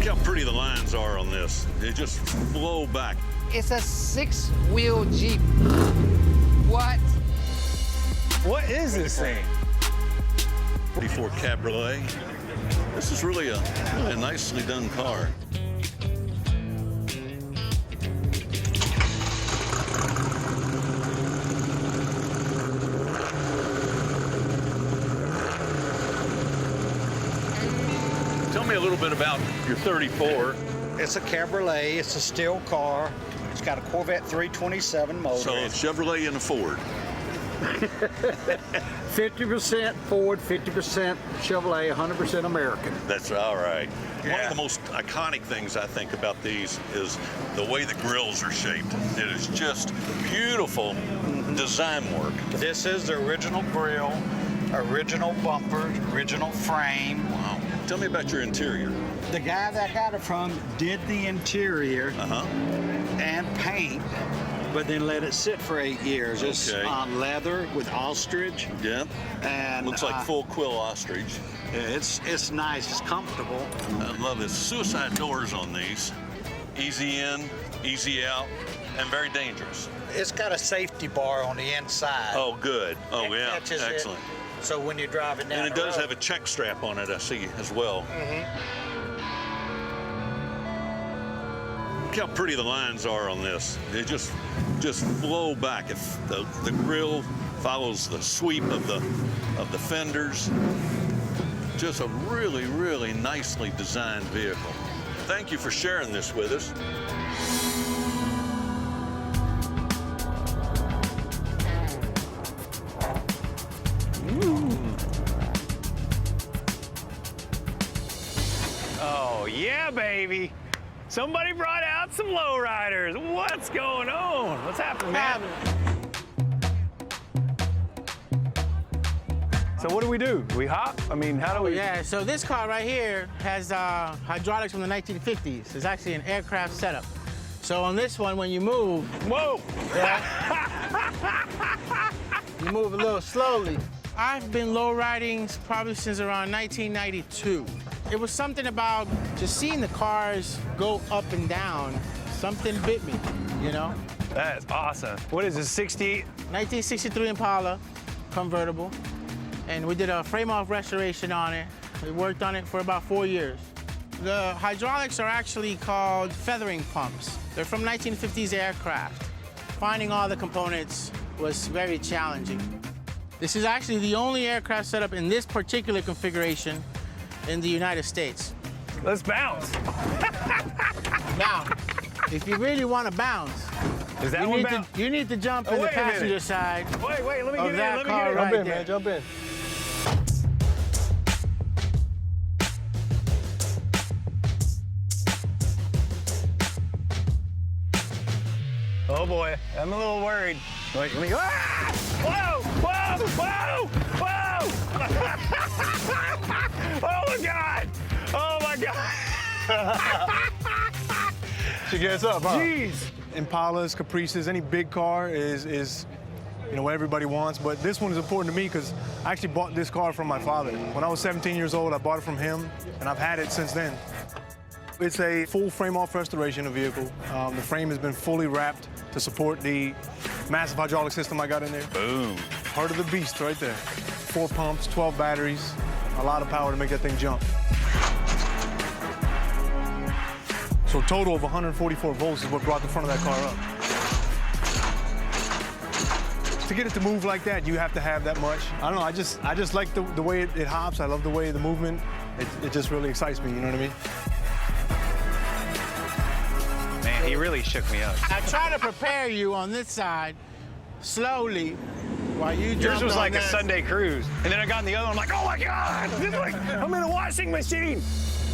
Look how pretty the lines are on this. They just flow back. It's a six-wheel Jeep. What? What is this thing? Ford Cabriolet. This is really a nicely done car. Tell me a little bit about your 34. It's a Cabriolet. It's a steel car. It's got a Corvette 327 motor. So a Chevrolet and a Ford. 50% Ford, 50% Chevrolet, 100% American. That's all right. Yeah. One of the most iconic things I think about these is the way the grills are shaped. It is just beautiful design work. This is the original grill, original bumper, original frame. Wow. Tell me about your interior. The guy that I got it from did the interior and paint, but then let it sit for 8 years. It's on leather with ostrich. Yeah. And looks like full quill ostrich. It's nice. It's comfortable. I love this. Suicide doors on these. Easy in, easy out, and very dangerous. It's got a safety bar on the inside. Oh, good. Oh, It yeah. catches it. Excellent. So when you're driving down And it the does road, have a check strap on it, I see, as well. Look how pretty the lines are on this. They just flow back. If the grill follows the sweep of the fenders. Just a really, really nicely designed vehicle. Thank you for sharing this with us. Oh, yeah, baby. Somebody brought out some lowriders. What's going on? What's happening, man? So what do we do? We hop? I mean, how do we? Yeah, so this car right here has hydraulics from the 1950s. It's actually an aircraft setup. So on this one, when you move, Whoa! you move a little slowly. I've been lowriding probably since around 1992. It was something about just seeing the cars go up and down. Something bit me, you know? That's awesome. What is this, 68? 1963 Impala, convertible. And we did a frame-off restoration on it. We worked on it for about 4 years. The hydraulics are actually called feathering pumps. They're from 1950s aircraft. Finding all the components was very challenging. This is actually the only aircraft setup in this particular configuration in the United States. Let's bounce. Now, if you really want to bounce, Is that one bounce? you need to jump Oh, in the wait a minute. passenger side Wait, let me of get in, that let me car get in. right Jump in, there. man, jump in. Oh boy, I'm a little worried. Wait, let me go. Ah! Whoa! Whoa! Whoa! Whoa! Oh my God! Oh my God! She gets up, huh? Jeez! Impalas, Caprices, any big car is you know, what everybody wants, but this one is important to me because I actually bought this car from my father. When I was 17 years old, I bought it from him, and I've had it since then. It's a full frame-off restoration of vehicle. The frame has been fully wrapped to support the massive hydraulic system I got in there. Boom. Heart of the beast right there. 4 pumps, 12 batteries, a lot of power to make that thing jump. So a total of 144 volts is what brought the front of that car up. To get it to move like that, you have to have that much. I don't know, I just like the way it hops. I love the way the movement. It just really excites me, you know what I mean? Man, he really shook me up. I try to prepare you on this side slowly while you jump. Yours was on like a that. Sunday cruise. And then I got in the other one, I'm like, oh my God! This is like, I'm in a washing machine.